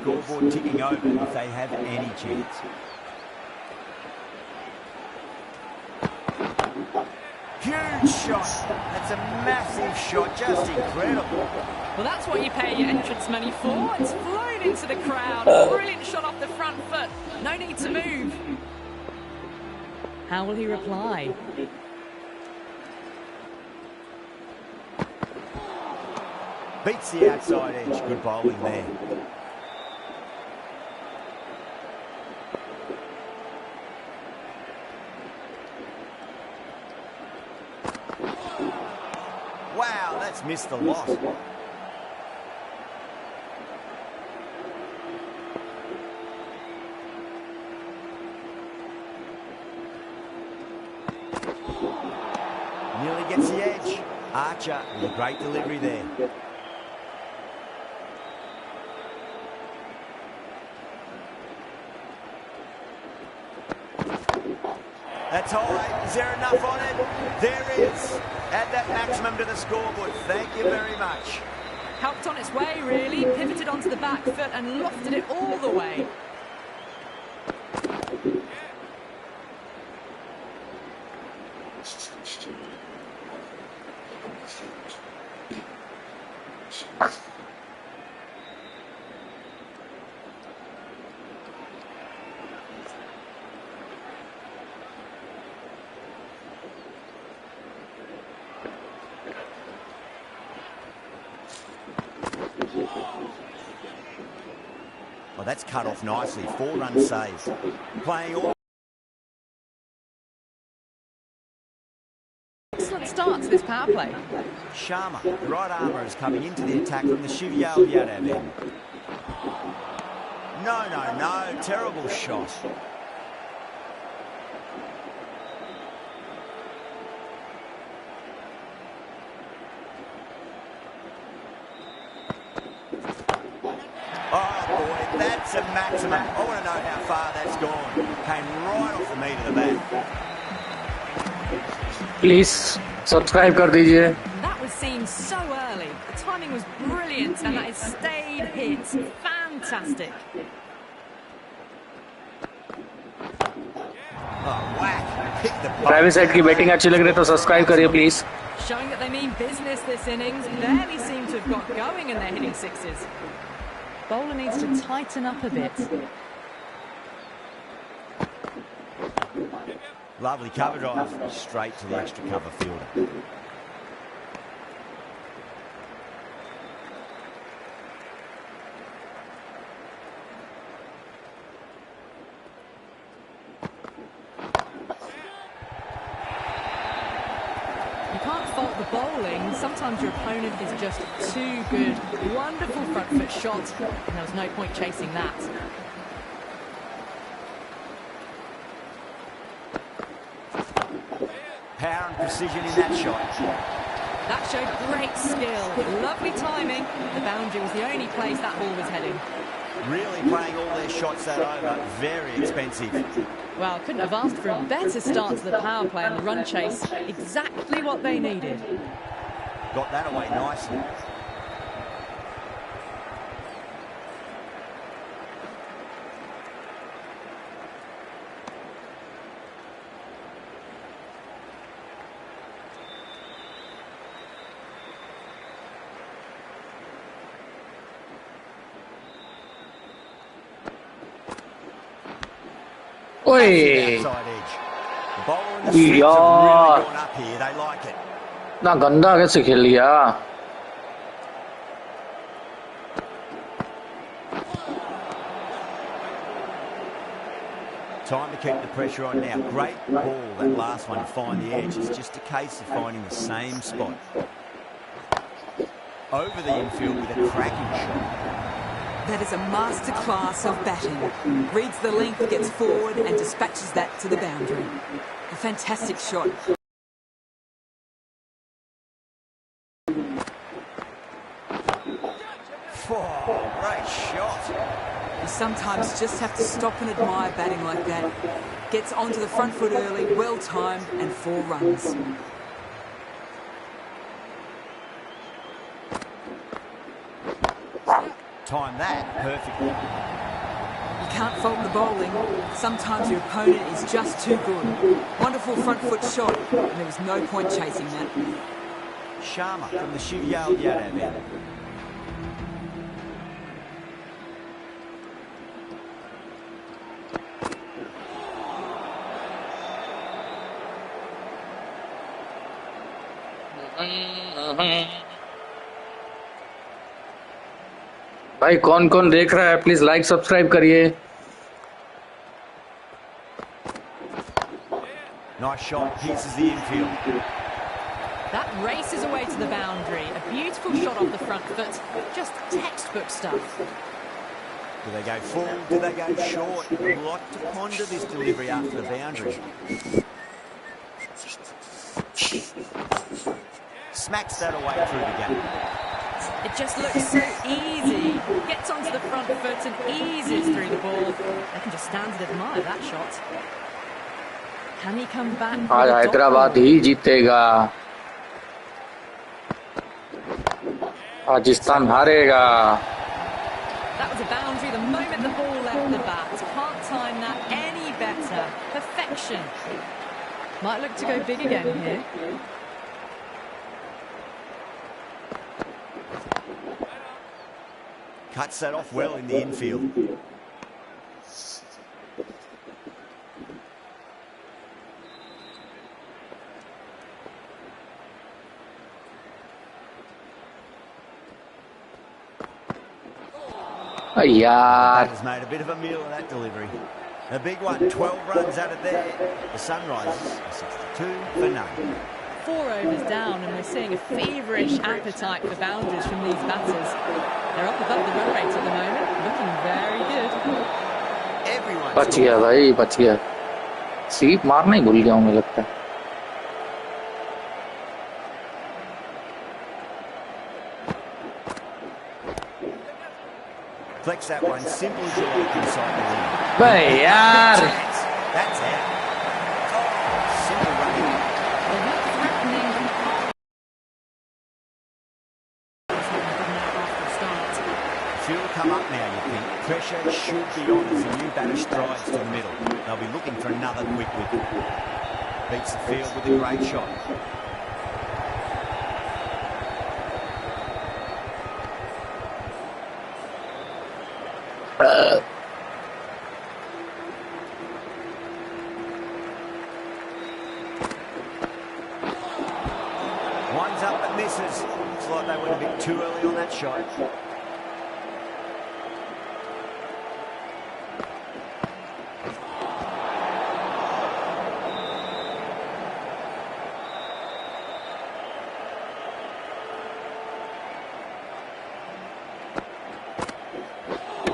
scoreboard ticking over if they have any chance. Huge shot. That's a massive shot. Just incredible. Well, that's what you pay your entrance money for. It's flown into the crowd. Brilliant shot off the front foot. No need to move. How will he reply? Beats the outside edge. Good bowling there. Wow, that's missed the lot. Nearly gets the edge. Archer with a great delivery there. That's high. Is there enough on it? There is. Add that maximum to the scoreboard. Thank you very much. Helped on its way, really. Pivoted onto the back foot and lofted it all the way. Well, that's cut off nicely. 4 runs saved. Playing all. Excellent start to this power play. Sharma, the right armour, is coming into the attack from the Shivyal Yadav end. No. Terrible shot. Oh, boy, that's a maximum. I want to know how far that's gone. Came right off the meat of the bat. Please subscribe कर दीजिए. That was seen so early. The timing was brilliant and that is stayed hit. Fantastic. Oh, whack. Pick the private side की batting अच्छी लग रही है तो subscribe करिए please. Showing that they mean business this innings. Barely seem to have got going and they're hitting sixes. Bowler needs to tighten up a bit. Lovely cover drive. Straight to the extra cover fielder. The bowling, sometimes your opponent is just too good. Wonderful front foot shot, and there was no point chasing that. Power and precision in that shot. That showed great skill. Lovely timing. The boundary was the only place that ball was heading. Really playing all their shots that over. Very expensive. Well, couldn't have asked for a better start to the power play and the run chase. Exactly what they needed. Got that away nicely. ओए यार ना गंदा कैसे खेल लिया. Time to keep the pressure on now. Great ball, that last one, to find the edge. It's just a case of finding the same spot. Over the infield with a cracking shot. That is a masterclass of batting. Reads the length, gets forward and dispatches that to the boundary. A fantastic shot. Oh, great shot. You sometimes just have to stop and admire batting like that. Gets onto the front foot early, well timed, and 4 runs. timed that perfectly. You can't fault the bowling. Sometimes your opponent is just too good. Wonderful front foot shot, and there was no point chasing that. Sharma from the Shiv Yadav end. भाई कौन कौन देख रहा है please like subscribe करिए. Nice shot, pierces the infield. That races away to the boundary. A beautiful shot off the front foot. Just textbook stuff. Do they go full? Do they go short? A lot to ponder this delivery after the boundary. Smacks that away through the gap. It just looks so easy. Gets onto the front foot and eases through the ball. They can just stand and admire that shot. Can he come back? आज हैदराबाद ही जीतेगा. राजस्थान हारेगा. That was a boundary the moment the ball left the bat. Can't time that any better. Perfection. Might look to go big again here. Cuts that off well in the infield. यार Has made a bit of a meal of that delivery. A big one, 12 runs out of there. The Sunrisers are 62 for none. 4 overs down, and we're seeing a feverish appetite for boundaries from these batters. They're up above the run rate at the moment, looking very good. Everyone's बच गया भाई, बच गया. सीप मारना ही भूल गया हूँ मुझे लगता है. flex that one, simple as you like inside the ring. बे यार. That's out. Oh, simple running. They're not threatening. She'll come up now, you think. Pressure should be on as the new batter strides to the middle. They'll be looking for another quick wicket. Beats the field with a great shot. Winds up but misses. Looks like they went a bit too early on that shot.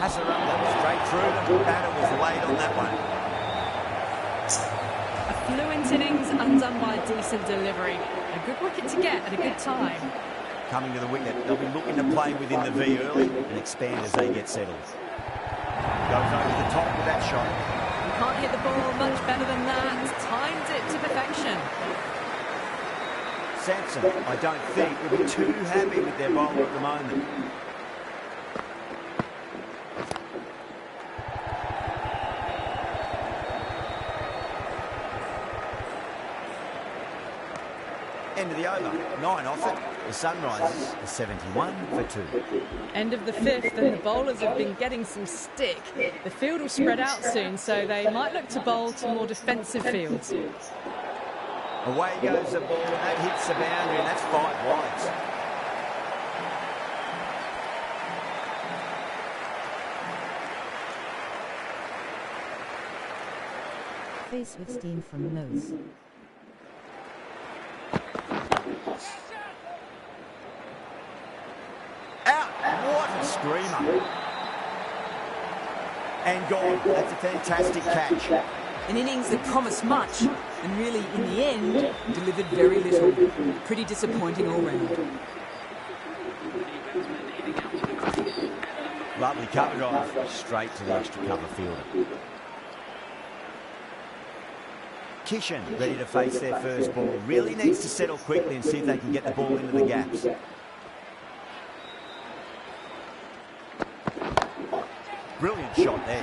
Has a run that straight through. The batter was late on that one. A fluent innings undone by a decent delivery. A good wicket to get at a good time. Coming to the wicket, they'll be looking to play within the V early and expand as they get settled. Goes over the top with that shot. You can't hit the ball much better than that. Timed it to perfection. Sampson, I don't think, will be too happy with their bowler at the moment. End of the over, 9 off it. The Sunrisers are 71 for 2. End of the 5th, and the bowlers have been getting some stick. The field will spread out soon, so they might look to bowl to more defensive fields. Away goes the ball, and that hits the boundary, and that's 5 wides. Face with steam from nose. Out! What a screamer. And gone. That's a fantastic catch. An innings that promised much, and really, in the end, delivered very little. Pretty disappointing all round. Lovely cover drive, straight to the extra cover fielder. Kishan ready to face their first ball. Really needs to settle quickly and see if they can get the ball into the gaps. Brilliant shot there.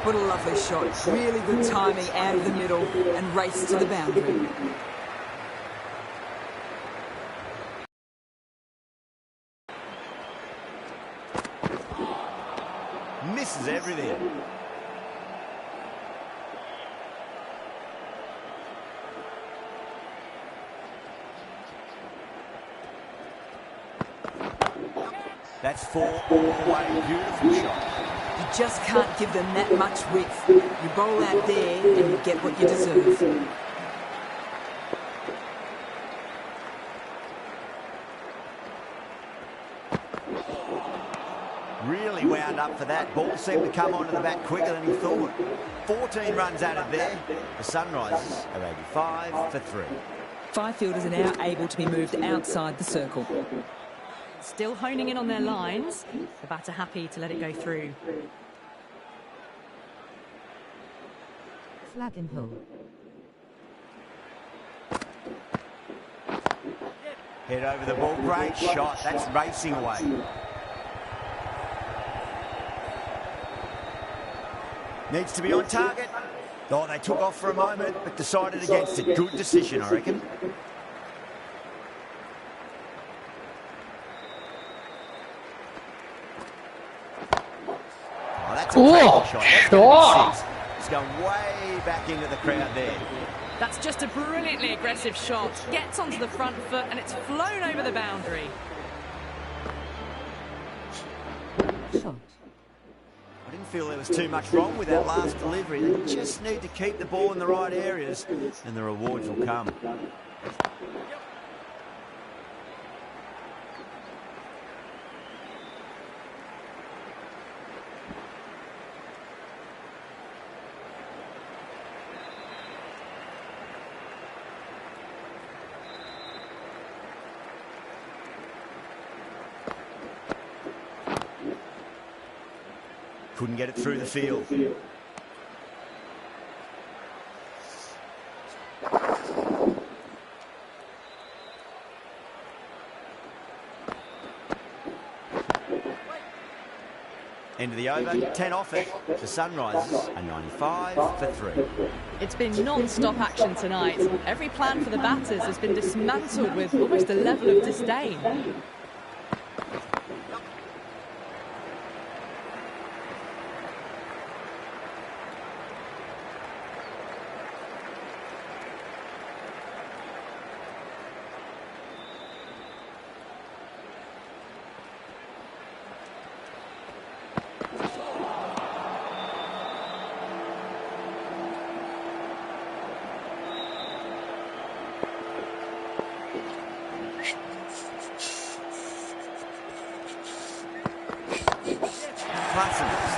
What a lovely shot. Really good timing out of the middle and race to the boundary. Misses everything. That's 4 all the way. Beautiful shot. You just can't give them that much width. You bowl out there and you get what you deserve. Really wound up for that. Ball seemed to come onto the bat quicker than he thought. 14 runs added there. The Sunrisers are 85 for 3. 5 fielders are now able to be moved outside the circle. Still honing in on their lines. The batter happy to let it go through. Flag in hole. Head over the ball. Great shot. That's racing away. Needs to be on target. Oh, they took off for a moment, but decided against it. Good decision, I reckon. Oh, that's a great shot. That's gonna be 6. It's going way back into the crowd there. That's just a brilliantly aggressive shot. Gets onto the front foot and it's flown over the boundary. Shot. I didn't feel there was too much wrong with that last delivery. They just need to keep the ball in the right areas and the rewards will come. Couldn't get it through the field. End of the over, 10 off it. The Sunrisers are 95 for 3. It's been non-stop action tonight. Every plan for the batters has been dismantled with almost a level of disdain.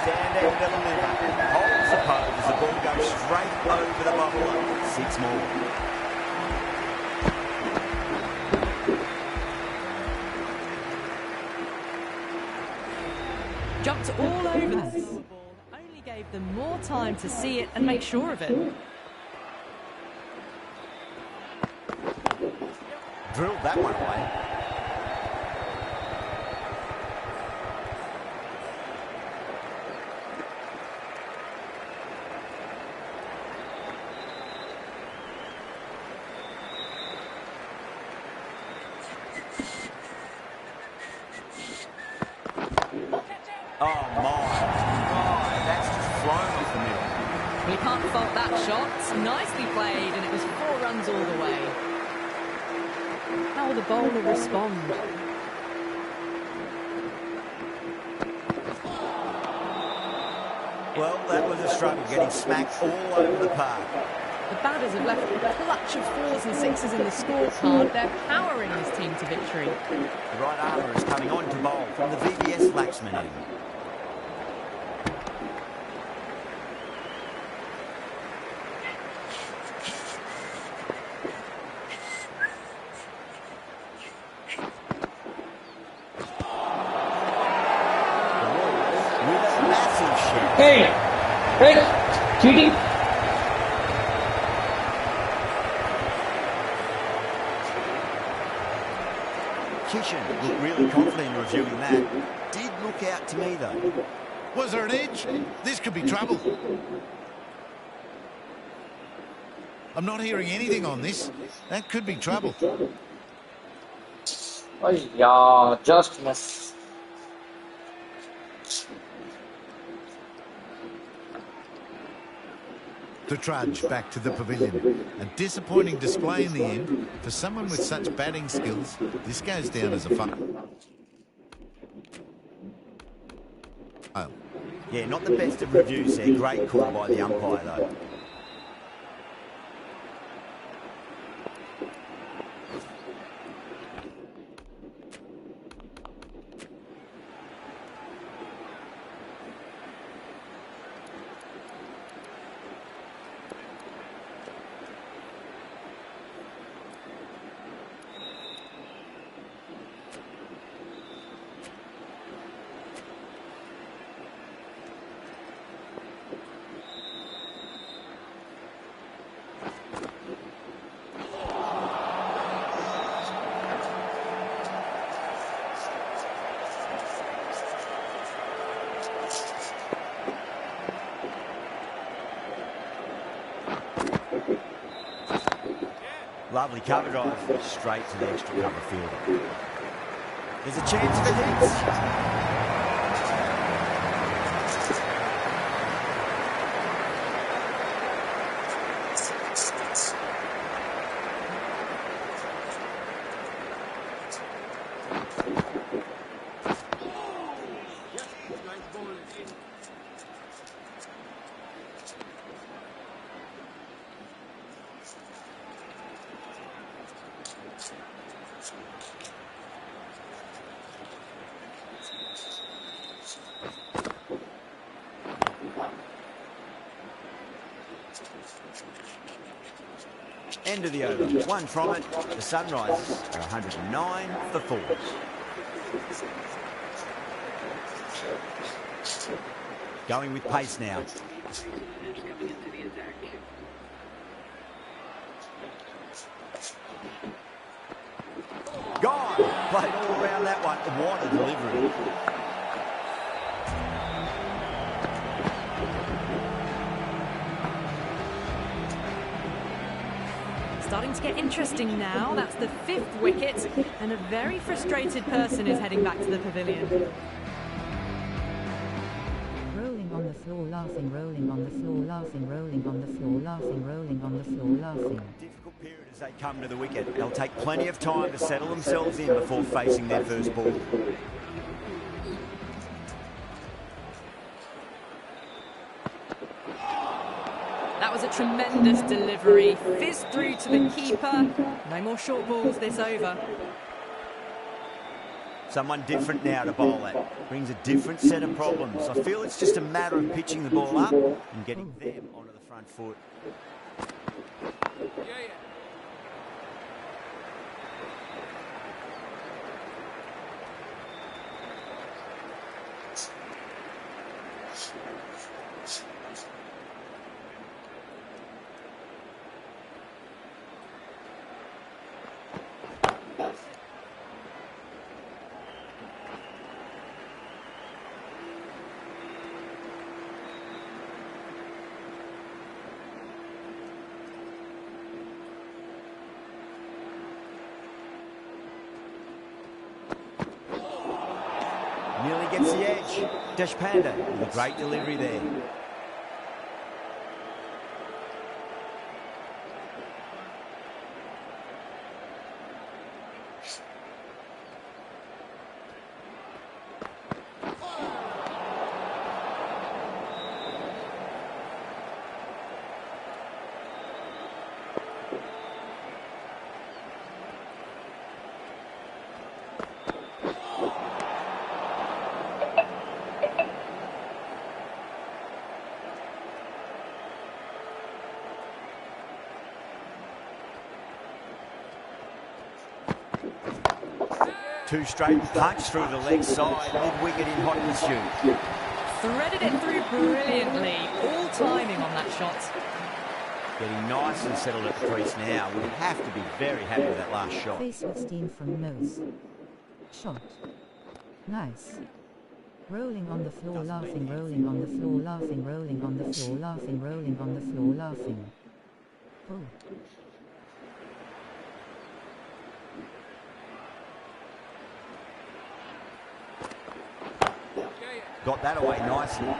Stand out to deliver. Holds the pose as the ball goes straight over the buffalo. 6 more. Jumped all over the silver ball. Only gave them more time to see it and make sure of it. Drilled that one away. Oh, my. That's just flown off the middle. You can't fault that shot. Nicely played, and it was 4 runs all the way. How will the bowler respond? Well, that was a struggle, getting smacked all over the park. The batters have left a clutch of 4s and 6s in the scorecard. They're powering this team to victory. The right armour is coming on to bowl from the VBS Laxman end. With a massive shot. Hey, cheating. Kishan looked really confident in reviewing that. did look out to me, though. Was there an edge? This could be trouble. I'm not hearing anything on this. That could be trouble. Oh yeah, just miss. To trudge back to the pavilion. A disappointing display in the end. For someone with such batting skills, this goes down as a fun. Oh. Yeah, not the best of reviews there. Great call by the umpire, though. Lovely cover drive, straight to the extra cover field. There's a chance for hits. End of the over. One from it. The Sunrisers are 109 for 4. Going with pace now. Gone. Played all around that one. What a delivery. Starting to get interesting now. That's the 5th wicket, and a very frustrated person is heading back to the pavilion. Rolling on the floor, laughing, rolling on the floor, laughing, rolling on the floor, laughing, rolling on the floor, laughing. Difficult period as they come to the wicket. They'll take plenty of time to settle themselves in before facing their first ball. That was a tremendous delivery. Fizzed through to the keeper. No more short balls this over. Someone different now to bowl at. Brings a different set of problems. I feel it's just a matter of pitching the ball up and getting them onto the front foot. Nearly gets the edge. Deshpande with a great delivery there. Two straight punch through the leg side, mid-wicket in hot pursuit. Threaded it through brilliantly. All timing on that shot. Getting nice and settled at the crease now. Would have to be very happy with that last shot. Face with steam from nose. Shot. Nice. Rolling on the floor laughing, rolling on the floor laughing, rolling on the floor laughing, rolling on the floor laughing. Oh. Got that away nicely.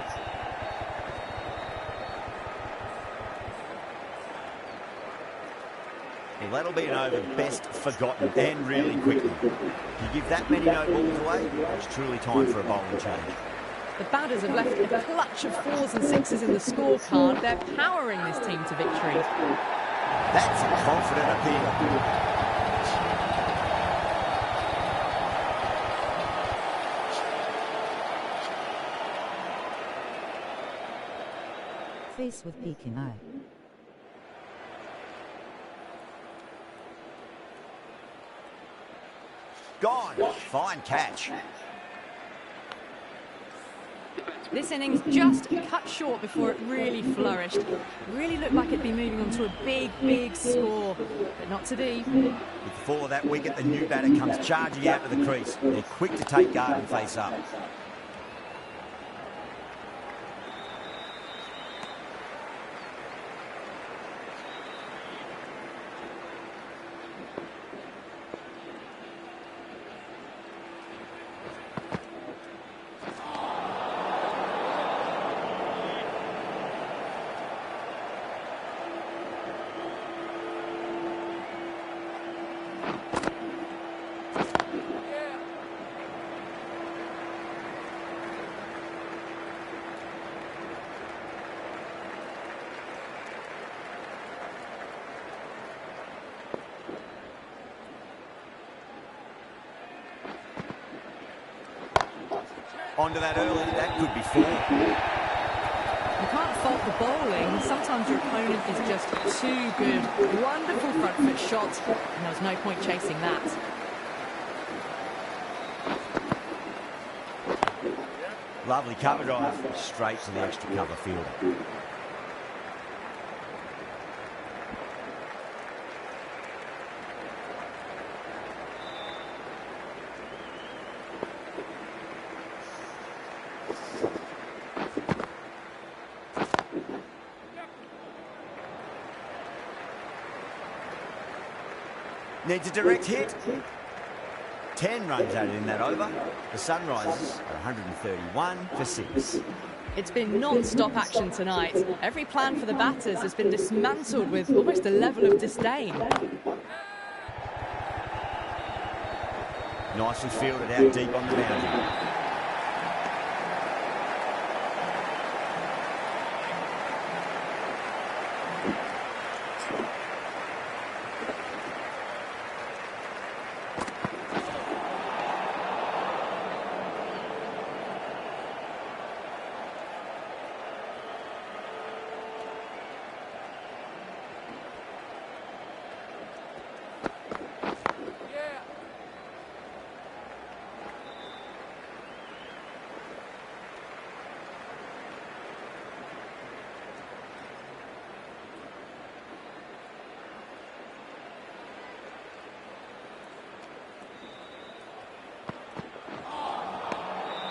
Well, that'll be an over best forgotten and really quickly. If you give that many no balls away, it's truly time for a bowling change. The batters have left a clutch of 4s and 6s in the scorecard. They're powering this team to victory. That's a confident appeal. Face with peeking eye. Gone. Fine catch. This innings just cut short before it really flourished. It really looked like it'd be moving on to a big, big score, but not to be. Before that wicket, the new batter comes charging out to the crease. They're quick to take guard and face up. Onto that early, that could be 4. You can't fault the bowling. Sometimes your opponent is just too good. Wonderful front foot shot, and there was no point chasing that. Lovely cover drive, straight to the extra cover fielder. Needs a direct hit. 10 runs added in that over. The Sunrisers are 131 for 6. It's been non-stop action tonight. Every plan for the batters has been dismantled with almost a level of disdain. Nicely fielded out deep on the boundary.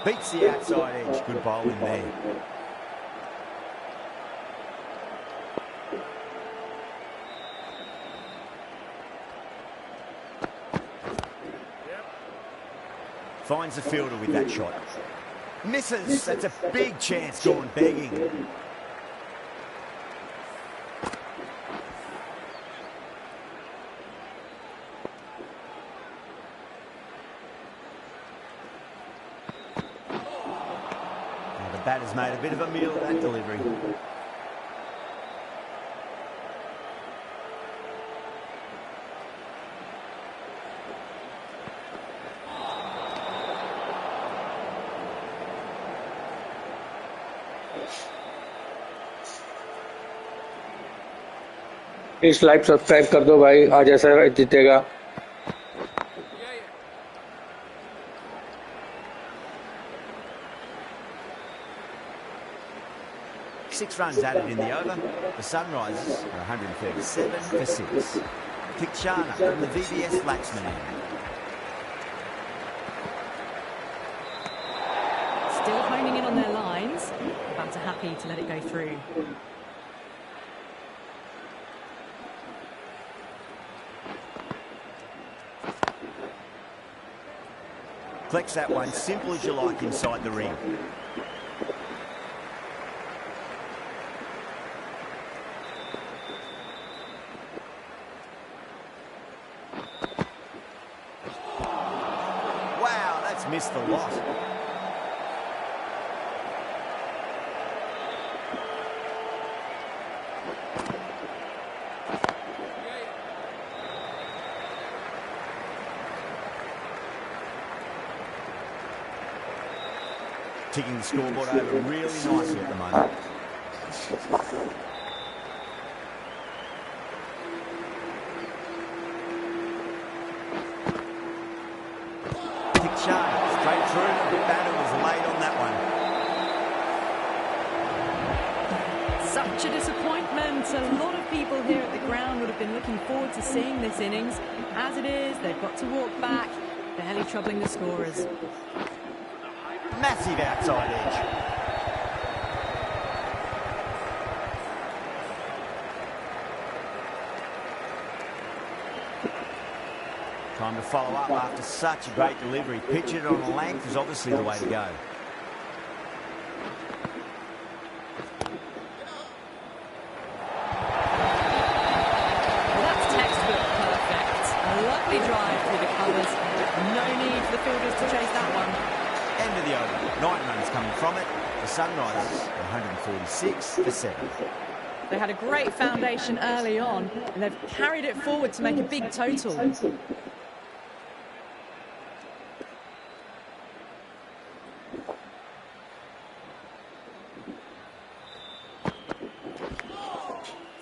Beats the outside edge. Good bowling there. Finds the fielder with that shot. Misses. That's a big chance gone begging. Batter's made a bit of a meal of that delivery. Please live subscribe कर दो भाई, आज SRH जीतेगा। 6 runs added in the over. The Sunrisers are 137 for 6. Kicchana from the VBS Laxman end. happy to let it go through. Collects that one, simple as you like, inside the ring. Wow, that's missed the lot. Ticking the scoreboard over really nicely at the moment. Kick sharp, straight through. The batter was laid on that one. Such a disappointment. A lot of people here at the ground would have been looking forward to seeing this innings. As it is, they've got to walk back, barely troubling the scorers. Massive outside edge. Time to follow up after such a great delivery. Pitch it on a length is obviously the way to go. Well, that's textbook perfect. A lovely drive through the covers. No need for the fielders to chase that one. End of the over. 9 runs coming from it. The Sunrisers 146 for 7. They had a great foundation early on, and they've carried it forward to make a big total.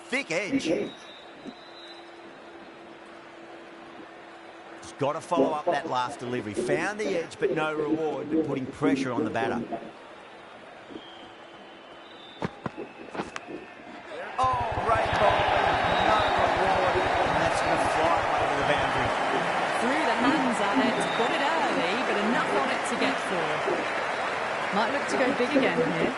Thick edge. Got to follow up that last delivery. Found the edge, but no reward, but putting pressure on the batter. Oh, great bowling. No reward. And that's going to fly over the boundary. Threw the hands at it, got it early, but enough on it to get through. Might look to go big again here.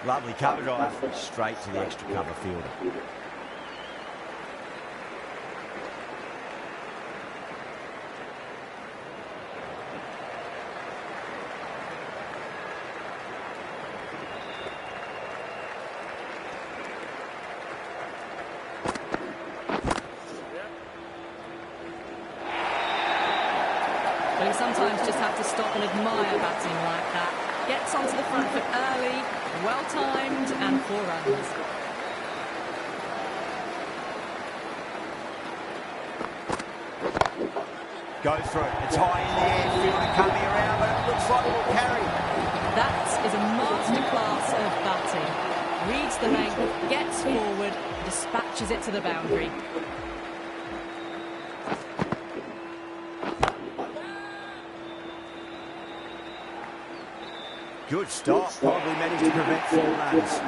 Lovely cover drive. Straight to the extra cover fielder. But you sometimes just have to stop and admire batting like that. Gets onto the front foot early, well-timed, and 4 runs. Go through it. It's high in the air. Fielder coming around, but it looks like it will carry. That is a masterclass of batting. Reads the length, gets forward, dispatches it to the boundary. Good stop. Probably managed to prevent 4 runs.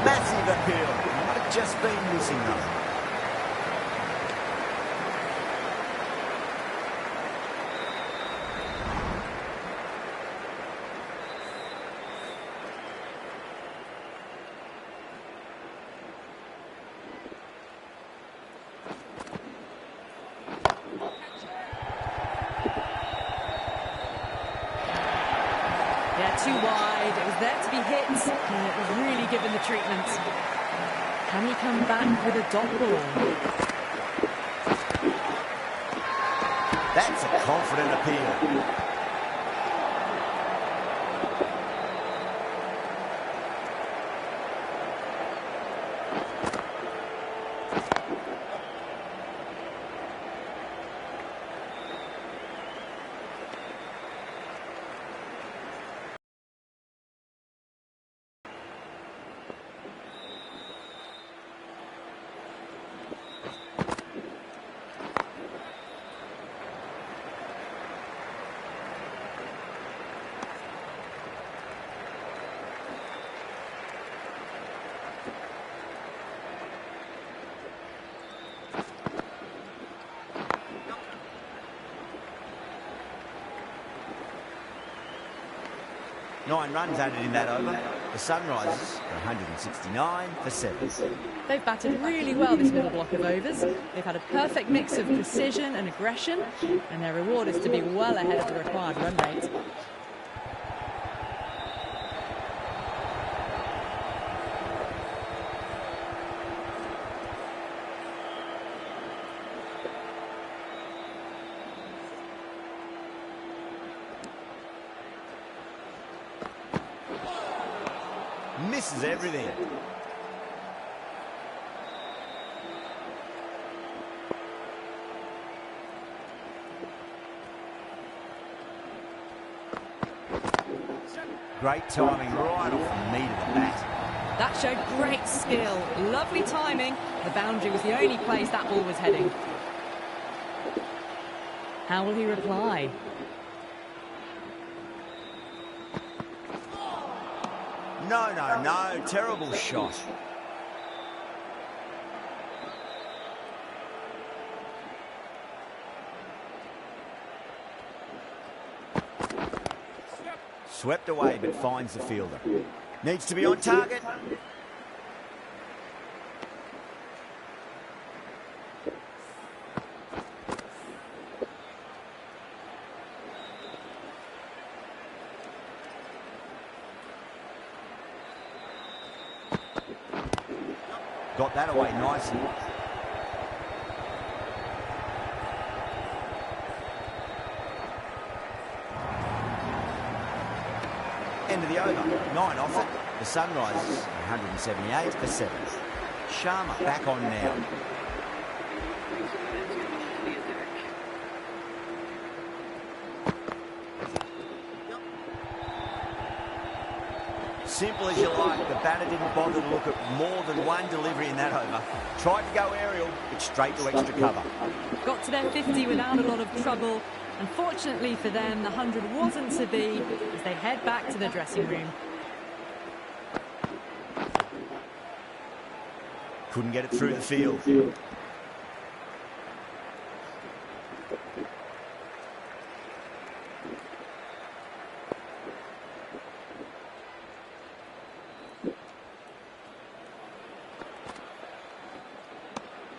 Massive appeal. Might have just been missing though. Too wide, it was there to be hit, and it was really given the treatment. Can he come back with a dot ball? That's a confident appeal. 9 runs added in that over. The Sunrisers are 169 for 7. They've batted really well this middle block of overs. They've had a perfect mix of precision and aggression, and their reward is to be well ahead of the required run rate. Misses everything. Great timing right off the meat of the bat. That showed great skill. Lovely timing. The boundary was the only place that ball was heading. How will he reply? No. Terrible shot. Swept away, but finds the fielder. Needs to be on target. Got that away nicely. End of the over. 9 off it. The Sunrisers 178 for 7. Sharma back on now. Simple as you like, the batter didn't bother to look at more than one delivery in that over. Tried to go aerial, but straight to extra cover. Got to their 50 without a lot of trouble. Unfortunately for them, the 100 wasn't to be as they head back to the dressing room. Couldn't get it through the field.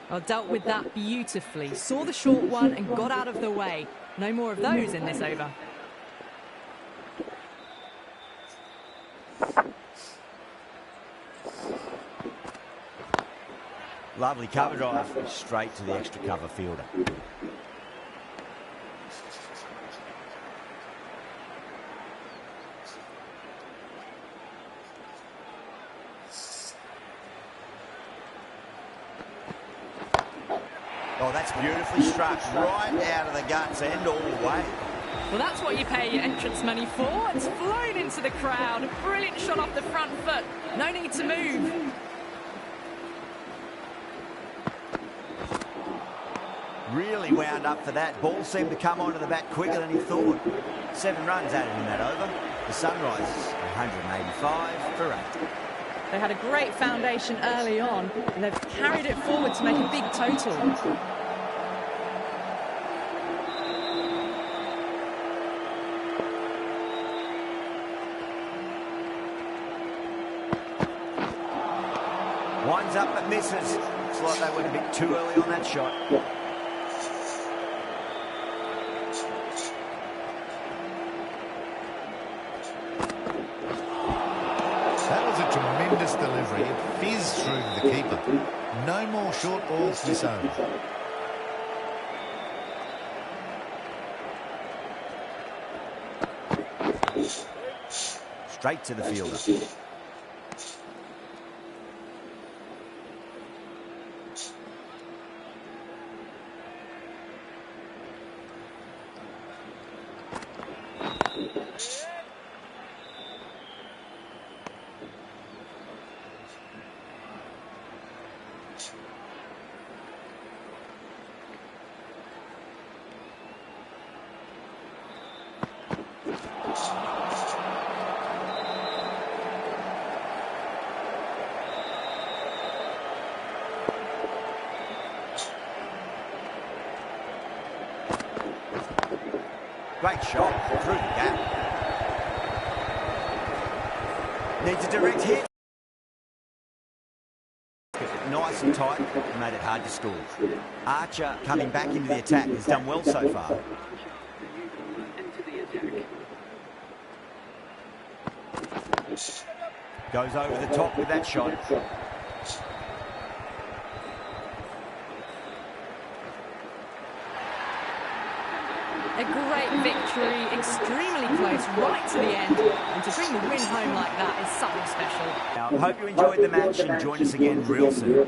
Well, dealt with that beautifully. Saw the short one and got out of the way. No more of those in this over. Lovely cover drive, straight to the extra cover fielder. Oh, that's beautifully struck, right out of the guts end all the way. Well, that's what you pay your entrance money for. It's flown into the crowd. A brilliant shot off the front foot. No need to move. Really wound up for that. Ball seemed to come onto the bat quicker than he thought. 7 runs added in that over. The Sunrisers 185 for 8. They had a great foundation early on, and they've carried it forward to make a big total. Winds up but misses. Looks like they went a bit too early on that shot. Tremendous delivery. It fizzed through to the keeper. No more short balls this over. Straight to the fielder. Great shot through the gap. Needs a direct hit. Nice and tight, made it hard to score. Archer coming back into the attack has done well so far. Goes over the top with that shot. A great victory, extremely close, right to the end. And to bring the win home like that is something special. Now, hope you enjoyed the match and join us again real soon.